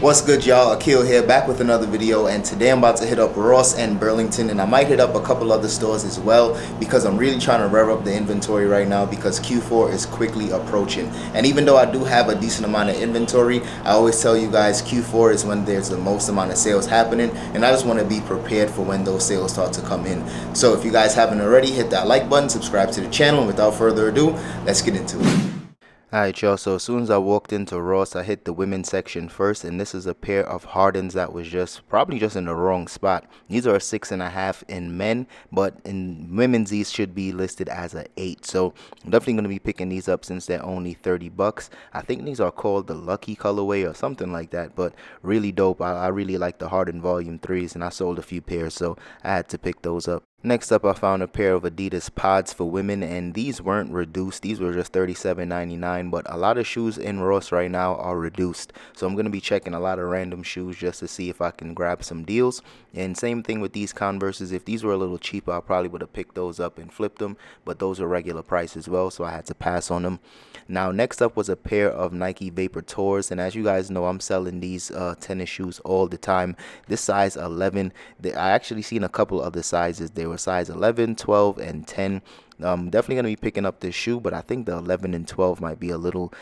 What's good, y'all? Akil here, back with another video, and today I'm about to hit up Ross and Burlington, and I might hit up a couple other stores as well because I'm really trying to rev up the inventory right now because Q4 is quickly approaching. And even though I do have a decent amount of inventory, I always tell you guys Q4 is when there's the most amount of sales happening, and I just want to be prepared for when those sales start to come in. So if you guys haven't already, hit that like button, subscribe to the channel, and without further ado, let's get into it. Alright, y'all, so as soon as I walked into Ross, I hit the women's section first, and this is a pair of Hardens that was probably just in the wrong spot. These are a 6.5 in men, but in women's these should be listed as a 8. So I'm definitely going to be picking these up since they're only 30 bucks. I think these are called the Lucky colorway or something like that, but really dope. I really like the Harden Volume 3s, and I sold a few pairs, so I had to pick those up. Next up, I found a pair of Adidas pods for women, and these weren't reduced. These were just $37.99, but a lot of shoes in Ross right now are reduced. So I'm going to be checking a lot of random shoes just to see if I can grab some deals. And same thing with these Converses. If these were a little cheaper, I probably would have picked those up and flipped them, but those are regular price as well, so I had to pass on them. Now, next up was a pair of Nike Vapor Tours, and as you guys know, I'm selling these tennis shoes all the time. This size 11, I actually seen a couple other sizes. They were size 11, 12, and 10. Definitely going to be picking up this shoe, but I think the 11 and 12 might be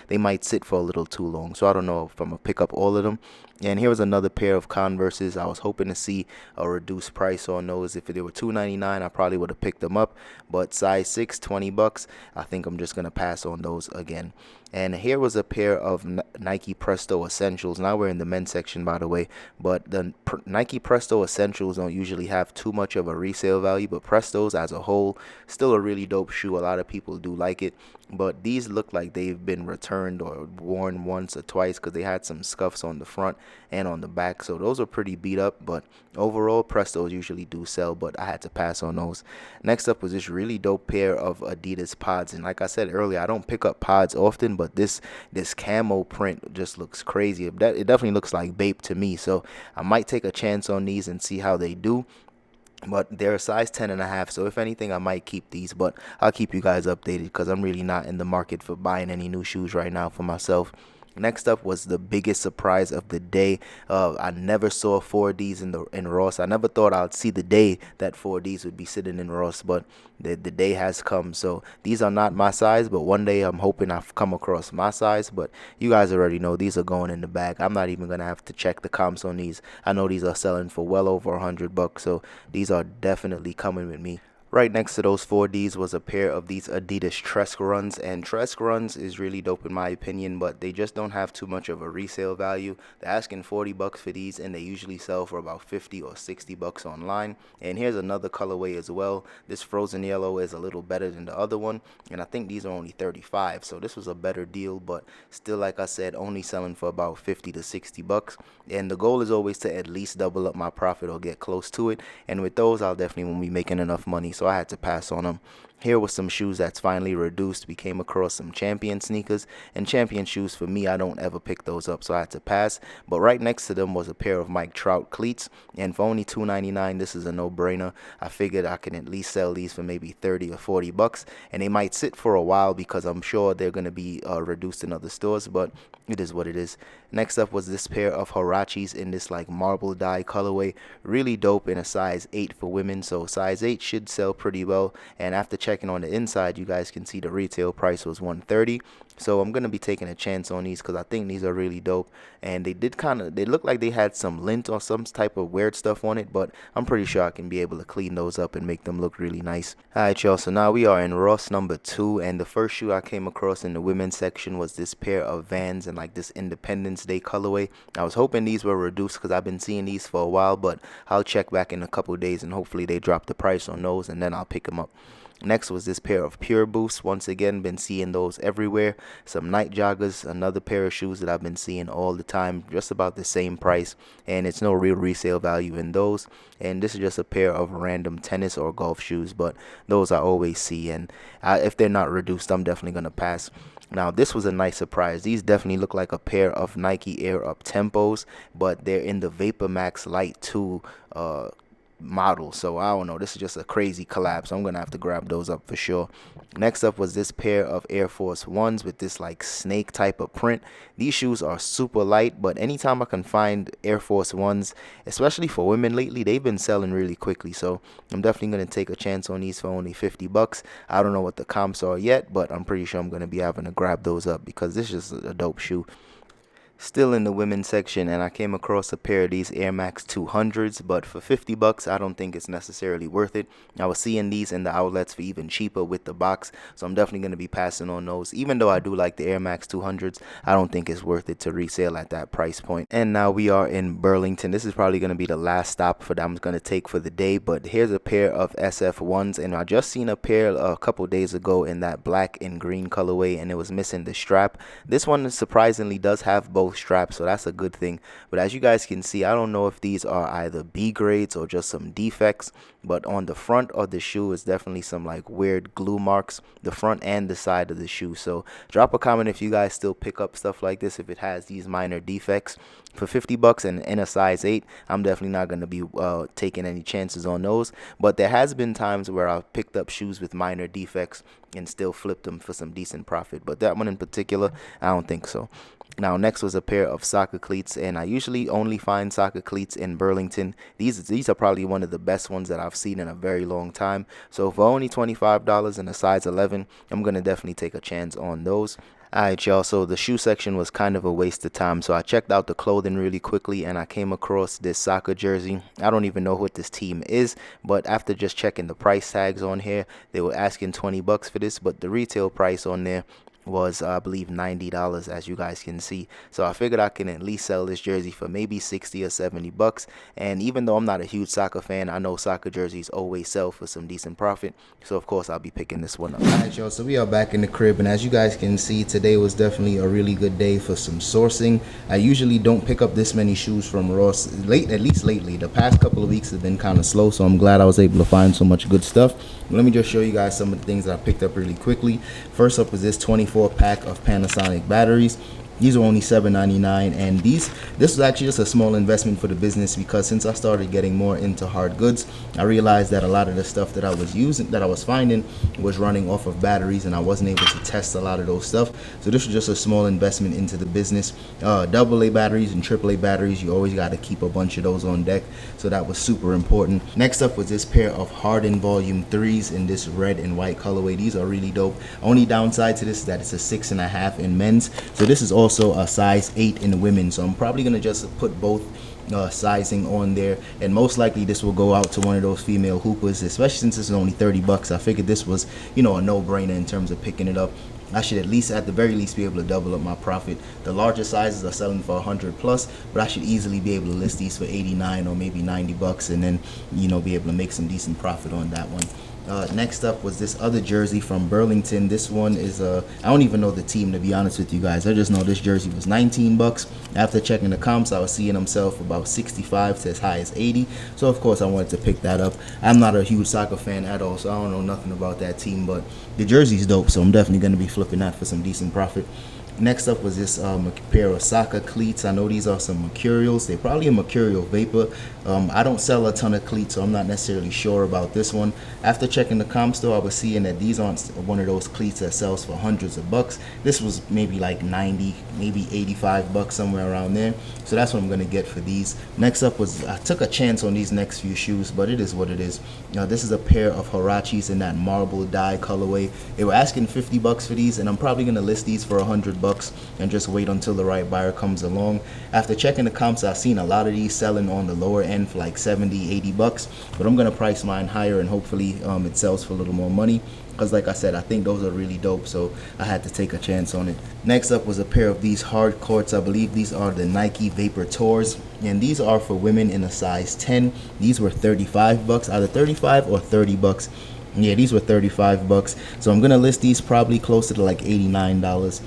they might sit for a little too long. So I don't know if I'm going to pick up all of them. And here was another pair of Converses. I was hoping to see a reduced price on those. If they were $2.99, I probably would have picked them up. But size 6, 20 bucks. I think I'm just going to pass on those again. And here was a pair of Nike Presto Essentials. Now we're in the men's section, by the way. But the Nike Presto Essentials don't usually have too much of a resale value. But Prestos as a whole, still a really dope shoe. A lot of people do like it. But these look like they've been returned or worn once or twice because they had some scuffs on the front and on the back. So those are pretty beat up. But overall, Prestos usually do sell. But I had to pass on those. Next up was this really dope pair of Adidas pods. And like I said earlier, I don't pick up pods often. But this camo print just looks crazy. It definitely looks like Bape to me. So I might take a chance on these and see how they do. But they're a size 10.5, so if anything, I might keep these, but I'll keep you guys updated because I'm really not in the market for buying any new shoes right now for myself. Next up was the biggest surprise of the day. I never saw 4Ds in Ross. I never thought I'd see the day that 4Ds would be sitting in Ross, but the day has come. So these are not my size, but one day I'm hoping I've come across my size. But you guys already know these are going in the bag. I'm not even gonna have to check the comps on these. I know these are selling for well over 100 bucks, so these are definitely coming with me. Right next to those 4Ds was a pair of these Adidas Tresk Runs, and Tresk Runs is really dope in my opinion, but they just don't have too much of a resale value. They're asking 40 bucks for these, and they usually sell for about 50 or 60 bucks online. And here's another colorway as well. This frozen yellow is a little better than the other one, and I think these are only 35, so this was a better deal, but still, like I said, only selling for about 50 to 60 bucks. And the goal is always to at least double up my profit or get close to it, and with those I'll definitely be making enough money, so I had to pass on them. Here was some shoes that's finally reduced. We came across some Champion sneakers, and Champion shoes for me, I don't ever pick those up, so I had to pass. But right next to them was a pair of Mike Trout cleats, and for only $2.99, this is a no-brainer. I figured I can at least sell these for maybe 30 or 40 bucks, and they might sit for a while because I'm sure they're going to be reduced in other stores, but it is what it is. Next up was this pair of Huaraches in this like marble dye colorway. Really dope in a size 8 for women, so size 8 should sell pretty well. And after checking on the inside, you guys can see the retail price was $130. So I'm going to be taking a chance on these because I think these are really dope. And they look like they had some lint or some type of weird stuff on it, but I'm pretty sure I can be able to clean those up and make them look really nice. Alright, y'all, so now we are in Ross number 2, and the first shoe I came across in the women's section was this pair of Vans in like this Independence Day colorway. I was hoping these were reduced because I've been seeing these for a while, but I'll check back in a couple days and hopefully they drop the price on those and then I'll pick them up. Next was this pair of Pure Boosts. Once again, been seeing those everywhere. Some night joggers, another pair of shoes that I've been seeing all the time, just about the same price, and it's no real resale value in those. And this is just a pair of random tennis or golf shoes, but those I always see, and if they're not reduced, I'm definitely gonna pass. Now, this was a nice surprise. These definitely look like a pair of Nike Air Up Tempos, but they're in the Vapor Max Light 2 model. So I don't know, this is just a crazy collab, so I'm gonna have to grab those up for sure. Next up was this pair of Air Force Ones with this like snake type of print. These shoes are super light, but anytime I can find Air Force Ones, especially for women lately, they've been selling really quickly. So I'm definitely gonna take a chance on these for only 50 bucks. I don't know what the comps are yet, but I'm pretty sure I'm gonna be having to grab those up because this is just a dope shoe. Still in the women's section, and I came across a pair of these Air Max 200s, but for 50 bucks I don't think it's necessarily worth it. I was seeing these in the outlets for even cheaper with the box, so I'm definitely going to be passing on those. Even though I do like the Air Max 200s, I don't think it's worth it to resale at that price point. And now we are in Burlington. This is probably going to be the last stop for that I'm going to take for the day, but here's a pair of SF1s, and I just seen a pair a couple days ago in that black and green colorway, and it was missing the strap. This one surprisingly does have both straps, so that's a good thing. But as you guys can see, I don't know if these are either B grades or just some defects, but on the front of the shoe is definitely some like weird glue marks, the front and the side of the shoe. So drop a comment if you guys still pick up stuff like this, if it has these minor defects. For 50 bucks and in a size 8, I'm definitely not going to be taking any chances on those. But there has been times where I've picked up shoes with minor defects and still flipped them for some decent profit. But that one in particular, I don't think so. Now next was a pair of soccer cleats, and I usually only find soccer cleats in Burlington. These are probably one of the best ones that I've seen in a very long time. So for only $25 and a size 11, I'm going to definitely take a chance on those. Alright y'all, so the shoe section was kind of a waste of time, so I checked out the clothing really quickly and I came across this soccer jersey. I don't even know what this team is, but after just checking the price tags on here, they were asking 20 bucks for this, but the retail price on there was I believe $90, as you guys can see. So I figured I can at least sell this jersey for maybe 60 or 70 bucks. And even though I'm not a huge soccer fan, I know soccer jerseys always sell for some decent profit, so of course I'll be picking this one up. Alright y'all, so we are back in the crib, and as you guys can see, today was definitely a really good day for some sourcing. I usually don't pick up this many shoes from Ross, at least lately. The past couple of weeks have been kind of slow, so I'm glad I was able to find so much good stuff. Let me just show you guys some of the things that I picked up really quickly. First up is this 24-pack of Panasonic batteries. These are only $7.99, and this is actually just a small investment for the business, because since I started getting more into hard goods, I realized that a lot of the stuff that I was finding was running off of batteries, and I wasn't able to test a lot of those stuff. So this was just a small investment into the business. AA batteries and AAA batteries, you always got to keep a bunch of those on deck, so that was super important. Next up was this pair of Harden Volume 3s in this red and white colorway. These are really dope. Only downside to this is that it's a 6.5 in men's, so this is also a size 8 in women, so I'm probably gonna just put both sizing on there, and most likely this will go out to one of those female hoopers, especially since this is only 30 bucks. I figured this was, you know, a no-brainer in terms of picking it up. I should at the very least be able to double up my profit. The larger sizes are selling for 100 plus, but I should easily be able to list these for 89 or maybe 90 bucks, and then, you know, be able to make some decent profit on that one. Next up was this other jersey from Burlington. This one is I don't even know the team, to be honest with you guys. I just know this jersey was 19 bucks. After checking the comps, I was seeing them sell for about 65 to as high as 80. So of course I wanted to pick that up. I'm not a huge soccer fan at all, so I don't know nothing about that team, but the jersey's dope, so I'm definitely going to be flipping that for some decent profit. Next up was this pair of soccer cleats. I know these are some mercurials. They're probably a mercurial vapor. I don't sell a ton of cleats, so I'm not necessarily sure about this one. After checking the comps though, I was seeing that these aren't one of those cleats that sells for hundreds of bucks. This was maybe like 90, maybe 85 bucks, somewhere around there. So that's what I'm gonna get for these. Next up was, I took a chance on these next few shoes, but it is what it is. Now this is a pair of Huaraches in that marble dye colorway. They were asking 50 bucks for these, and I'm probably gonna list these for 100 bucks and just wait until the right buyer comes along. After checking the comps, I've seen a lot of these selling on the lower end for like 70, 80 bucks, but I'm gonna price mine higher, and hopefully it sells for a little more money, because like I said, I think those are really dope, so I had to take a chance on it. Next up was a pair of these hard courts. I believe these are the Nike Vapor Tours, and these are for women in a size 10. These were 35 bucks, either 35 or 30 bucks. Yeah, these were 35 bucks, so I'm gonna list these probably closer to like $89.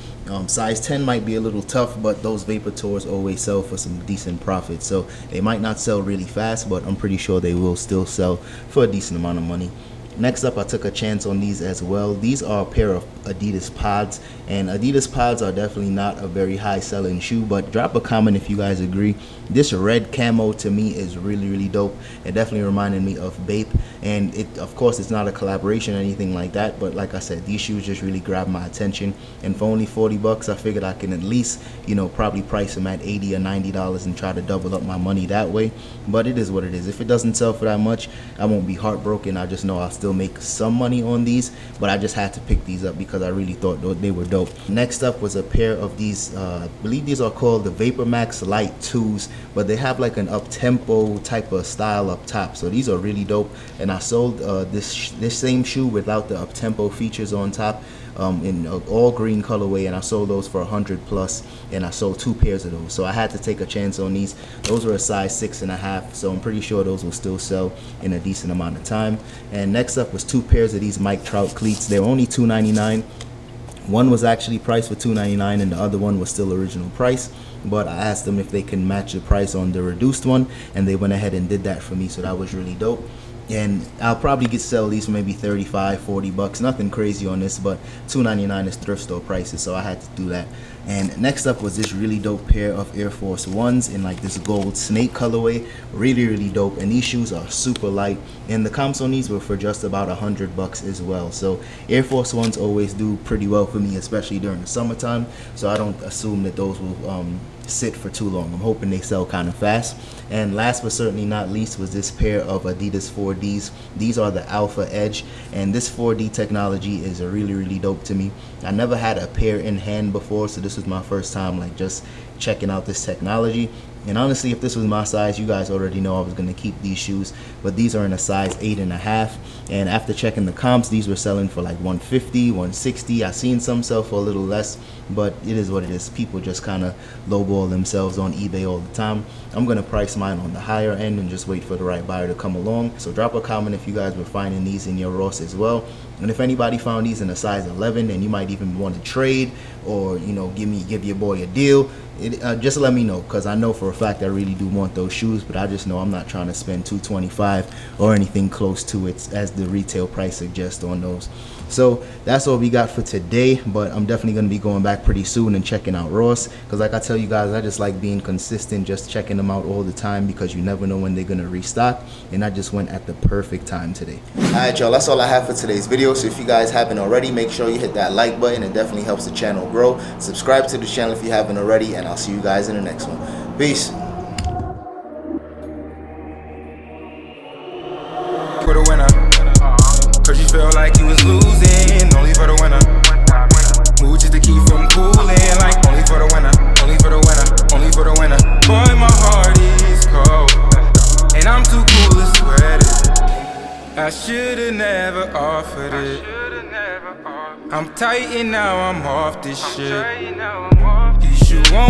Size 10 might be a little tough, but those Vapor Tours always sell for some decent profit, so they might not sell really fast, but I'm pretty sure they will still sell for a decent amount of money. Next up, I took a chance on these as well. These are a pair of Adidas pods, and Adidas pods are definitely not a very high selling shoe, but drop a comment if you guys agree. This red camo to me is really dope. It definitely reminded me of Bape, and it, of course, it's not a collaboration or anything like that, but like I said, these shoes just really grabbed my attention, and for only 40 bucks, I figured I can at least, you know, probably price them at $80 or $90 and try to double up my money that way. But it is what it is. If it doesn't sell for that much, I won't be heartbroken. I just know I'll still make some money on these, but I just had to pick these up because I really thought they were dope. Next up was a pair of these, I believe these are called the Vapor Max Light 2s, but they have like an up-tempo type of style up top, so these are really dope. And I sold this same shoe without the up-tempo features on top, in all green colorway, and I sold those for 100 plus, and I sold 2 pairs of those, so I had to take a chance on these. Those were a size 6.5, so I'm pretty sure those will still sell in a decent amount of time. And next up was 2 pairs of these Mike Trout cleats. They were only $2.99. One was actually priced for $2.99 and the other one was still original price, but I asked them if they can match the price on the reduced one, and they went ahead and did that for me, so that was really dope. And I'll probably sell these for maybe 35, 40 bucks. Nothing crazy on this, but $2.99 is thrift store prices, so I had to do that. And next up was this really dope pair of Air Force Ones in like this gold snake colorway. Really dope. And these shoes are super light, and the comps on these were for just about 100 bucks as well. So Air Force Ones always do pretty well for me, especially during the summertime, so I don't assume that those will sit for too long. I'm hoping they sell kind of fast. And last but certainly not least was this pair of Adidas 4Ds. These are the ALPHAEDGE, and this 4D technology is really dope to me. I never had a pair in hand before, so this was my first time like just checking out this technology. And honestly, if this was my size, you guys already know I was going to keep these shoes, but these are in a size 8.5, and after checking the comps, these were selling for like 150, 160. I seen some sell for a little less, but it is what it is. People just kind of lowball themselves on eBay all the time. I'm going to price mine on the higher end and just wait for the right buyer to come along. So drop a comment if you guys were finding these in your Ross as well. And if anybody found these in a size 11 and you might even want to trade, or you know, give your boy a deal, just let me know, because I know for a fact I really do want those shoes, but I just know I'm not trying to spend $225 or anything close to it as the retail price suggests on those. So that's all we got for today, but I'm definitely going to be going back pretty soon and checking out Ross, because like I tell you guys, I just like being consistent, just checking them out all the time, because you never know when they're going to restock, and I just went at the perfect time today. Alright y'all, that's all I have for today's video. So if you guys haven't already, make sure you hit that like button. It definitely helps the channel grow. Subscribe to the channel if you haven't already, and I'll see you guys in the next one. Peace. For the winner, cause you felt like you was losing, only for the winner. Move just to keep from cooling, like only for the winner, only for the winner, only for the winner. Boy, my heart is cold, and I'm too cool to sweat it. I should've never offered it. I'm tight and now I'm off this shit. You should want